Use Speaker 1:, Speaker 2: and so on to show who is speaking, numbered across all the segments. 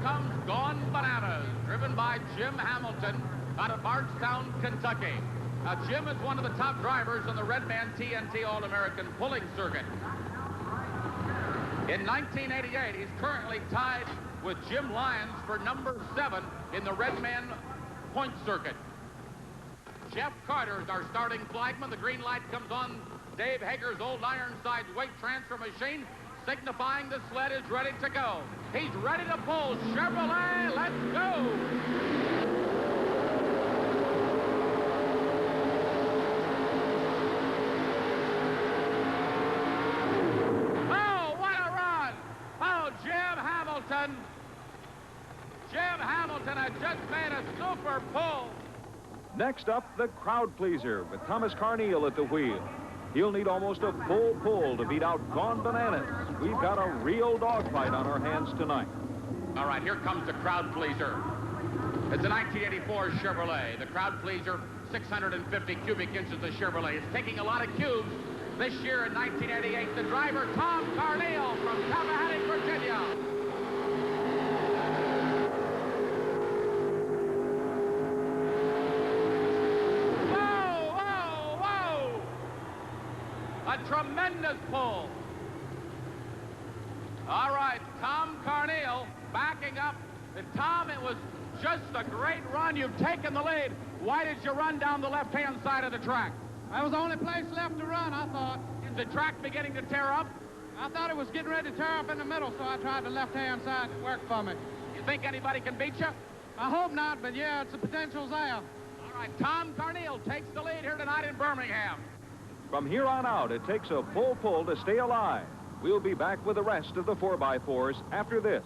Speaker 1: comes Gone Bananas, driven by Jim Hamilton out of Bardstown, Kentucky. Now, Jim is one of the top drivers on the Redman TNT All-American pulling circuit. In 1988, he's currently tied with Jim Lyons for number 7 in the Redman point circuit. Jeff Carter is our starting flagman. The green light comes on Dave Hager's old Ironside weight transfer machine, signifying the sled is ready to go. He's ready to pull. Chevrolet, let's go! Jim Hamilton has just made a super pull.
Speaker 2: Next up, the crowd pleaser with Thomas Carneal at the wheel. He'll need almost a full pull to beat out Gone Bananas. We've got a real dogfight on our hands tonight.
Speaker 1: All right, here comes the crowd pleaser. It's a 1984 Chevrolet. The crowd pleaser, 650 cubic inches of Chevrolet. It's taking a lot of cubes. This year in 1988, the driver, Tom Carneal from Tappahannock, Virginia. A tremendous pull. All right, Tom Carneal backing up. And Tom, it was just a great run. You've taken the lead. Why did you run down the left-hand side of the track?
Speaker 3: That was the only place left to run, I thought.
Speaker 1: Is the track beginning to tear up?
Speaker 3: I thought it was getting ready to tear up in the middle, so I tried the left-hand side to work for me.
Speaker 1: You think anybody can beat you?
Speaker 3: I hope not, but yeah, it's the potential's there.
Speaker 1: All right, Tom Carneal takes the lead here tonight in Birmingham.
Speaker 2: From here on out, it takes a full pull to stay alive. We'll be back with the rest of the 4x4s after this.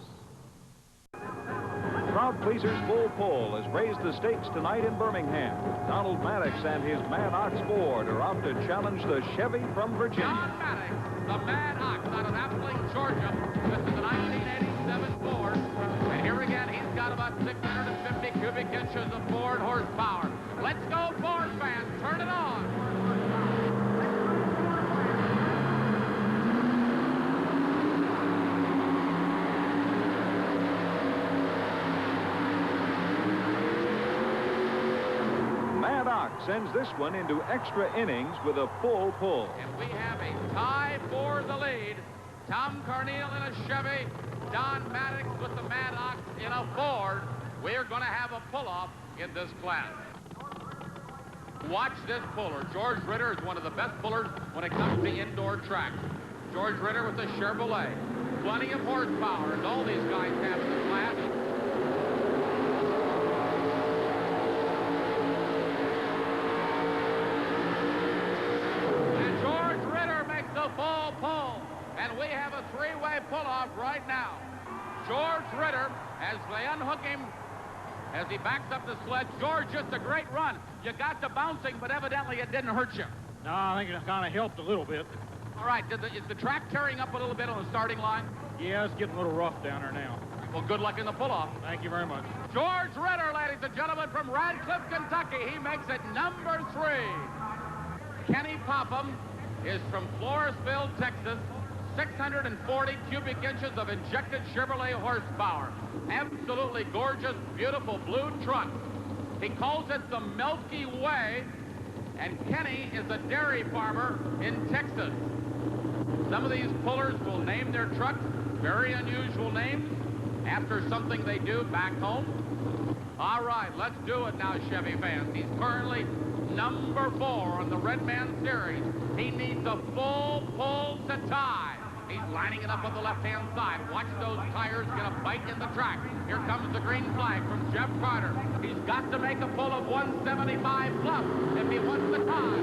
Speaker 2: Crowd Pleaser's full pull has raised the stakes tonight in Birmingham. Donald Maddox and his Maddox Ford are out to challenge the Chevy from Virginia.
Speaker 1: John Maddox, the Maddox out of Appling, Georgia. This is the 1987 Ford. And here again, he's got about 650 cubic inches of Ford horsepower. Let's go, Ford fans. Turn it on.
Speaker 2: Sends this one into extra innings with a full pull.
Speaker 1: And we have a tie for the lead. Tom Carneal in a Chevy, Don Maddox with the Maddox in a Ford. We're going to have a pull-off in this class. Watch this puller. George Ritter is one of the best pullers when it comes to indoor tracks. George Ritter with the Chevrolet. Plenty of horsepower, as all these guys have in the class. Full pull, and we have a three-way pull-off right now. George Ritter, as they unhook him, as he backs up the sled. George, just a great run. You got to bouncing, but evidently it didn't hurt you.
Speaker 4: No, I think it kind of helped a little bit.
Speaker 1: All right, is the track tearing up a little bit on the starting line?
Speaker 4: Yeah, it's getting a little rough down there now.
Speaker 1: Well, good luck in the pull-off.
Speaker 4: Thank you very much.
Speaker 1: George Ritter, ladies and gentlemen, from Radcliffe, Kentucky. He makes it number 3. Kenny Popham is from Floresville, Texas. 640 cubic inches of injected Chevrolet horsepower. Absolutely gorgeous, beautiful blue truck. He calls it the Milky Way, and Kenny is a dairy farmer in Texas. Some of these pullers will name their trucks very unusual names after something they do back home. All right, let's do it now, Chevy fans. He's currently number 4 on the Redman Series. He needs a full pull to tie. He's lining it up on the left-hand side. Watch those tires get a bite in the track. Here comes the green flag from Jeff Carter. He's got to make a pull of 175 plus if he wants the tie.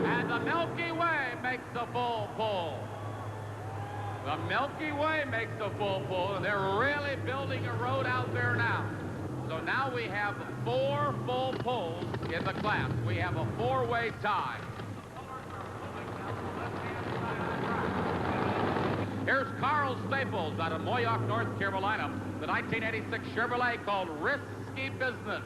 Speaker 1: And the Milky Way makes the full pull. The Milky Way makes the full pull, and they're really building a road out there now. So now we have 4 full pulls in the class. We have a 4-way tie. Here's Carl Staples out of Moyock, North Carolina, the 1986 Chevrolet called Risky Business.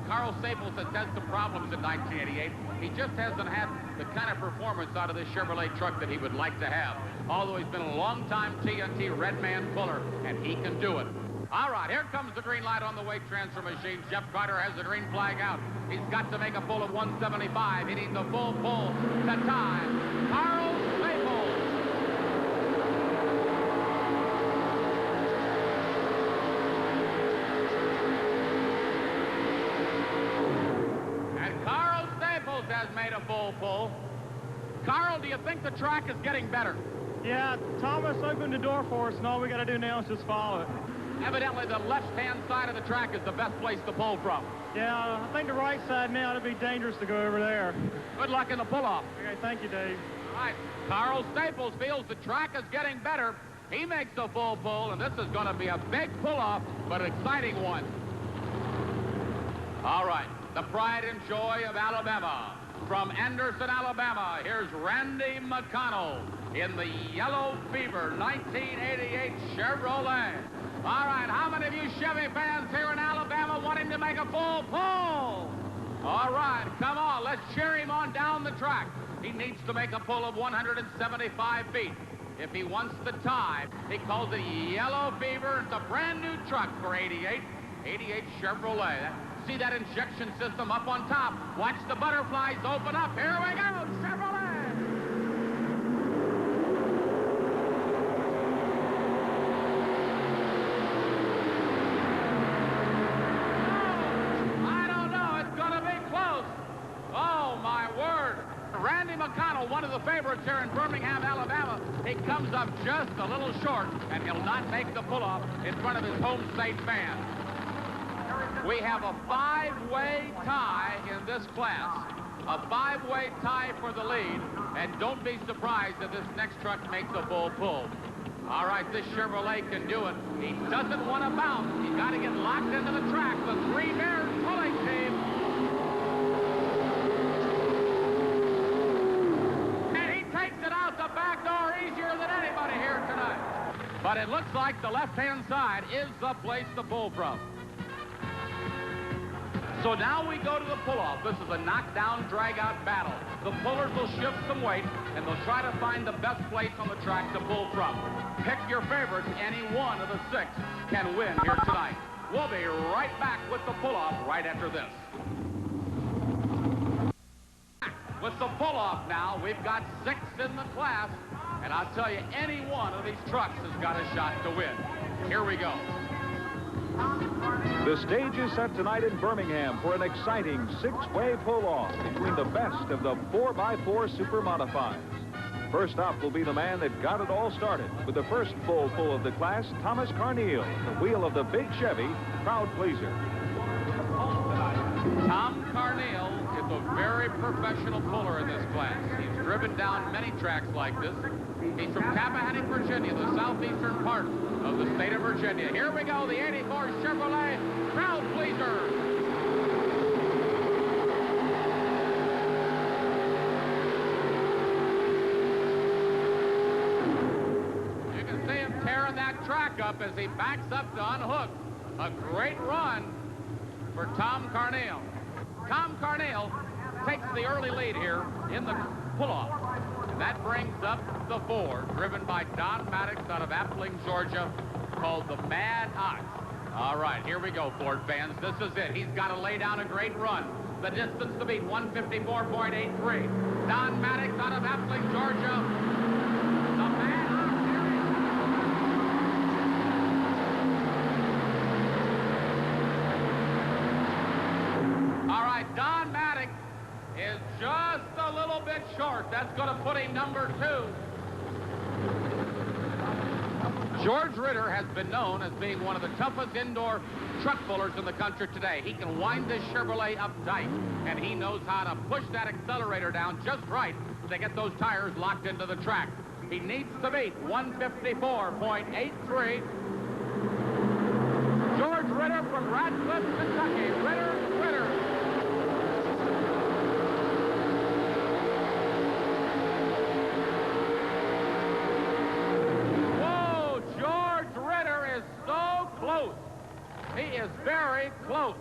Speaker 1: Carl Staples has had some problems in 1988. He just hasn't had the kind of performance out of this Chevrolet truck that he would like to have. Although he's been a long-time TNT Red Man puller, and he can do it. All right, here comes the green light on the weight transfer machine. Jeff Carter has the green flag out. He's got to make a pull of 175. He needs a full pull to tie Carl Staples. And Carl Staples has made a full pull. Carl, do you think the track is getting better?
Speaker 4: Yeah, Thomas opened the door for us, and all we got to do now is just follow it.
Speaker 1: Evidently, the left-hand side of the track is the best place to pull from.
Speaker 4: Yeah, I think the right side now, it'd be dangerous to go over there.
Speaker 1: Good luck in the pull-off.
Speaker 4: Okay, thank you, Dave.
Speaker 1: All right, Carl Staples feels the track is getting better. He makes a full pull, and this is going to be a big pull-off, but an exciting one. All right, the pride and joy of Alabama. From Anderson, Alabama, here's Randy McConnell in the Yellow Fever 1988 Chevrolet. All right, how many of you Chevy fans here in Alabama want him to make a full pull? All right, come on, let's cheer him on down the track. He needs to make a pull of 175 feet. If he wants the tie, he calls it Yellow Fever. It's a brand new truck for 88 Chevrolet. See that injection system up on top. Watch the butterflies open up. Here we go, Chevrolet. Randy McConnell, one of the favorites here in Birmingham, Alabama. He comes up just a little short, and he'll not make the pull-off in front of his home state fans. We have a five-way tie in this class. A five-way tie for the lead, and don't be surprised if this next truck makes a full pull. All right, this Chevrolet can do it. He doesn't want to bounce. He's got to get locked into the track. The Three Bears pulling team. The back door easier than anybody here tonight. But it looks like the left-hand side is the place to pull from. So now we go to the pull-off. This is a knockdown, drag-out battle. The pullers will shift some weight, and they'll try to find the best place on the track to pull from. Pick your favorites. Any one of the six can win here tonight. We'll be right back with the pull-off right after this. With the pull-off now, we've got 6 in the class, and I'll tell you, any one of these trucks has got a shot to win. Here we go.
Speaker 2: The stage is set tonight in Birmingham for an exciting 6-way pull-off between the best of the 4x4 Super Modifieds. First up will be the man that got it all started with the first full pull of the class, Thomas Carneal, the wheel of the big Chevy Crowd Pleaser.
Speaker 1: Tom Carneal is a very professional puller in this class. He's driven down many tracks like this. He's from Tappahannock, Virginia, the southeastern part of the state of Virginia. Here we go, the 84 Chevrolet Crowd Pleaser. You can see him tearing that track up as he backs up to unhook. A great run for Tom Carneal. Tom Carneal takes the early lead here in the pull-off. And that brings up the 4, driven by Don Maddox out of Appling, Georgia, called the Maddox. All right, here we go, Ford fans. This is it. He's got to lay down a great run. The distance to beat, 154.83. Don Maddox out of Appling, Georgia. The Maddox. All right, Don Maddox is just a little bit short. That's going to put him number 2. George Ritter has been known as being one of the toughest indoor truck pullers in the country today. He can wind this Chevrolet up tight, and he knows how to push that accelerator down just right to get those tires locked into the track. He needs to beat 154.83. George Ritter from Radcliffe, Kentucky. Ritter. Whoa, George Ritter is so close. He is very close.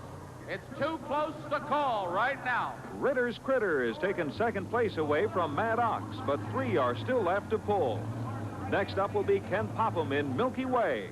Speaker 1: It's too close to call right now.
Speaker 2: Ritter's Critter is taking second place away from Maddox, but 3 are still left to pull. Next up will be Ken Popham in Milky Way.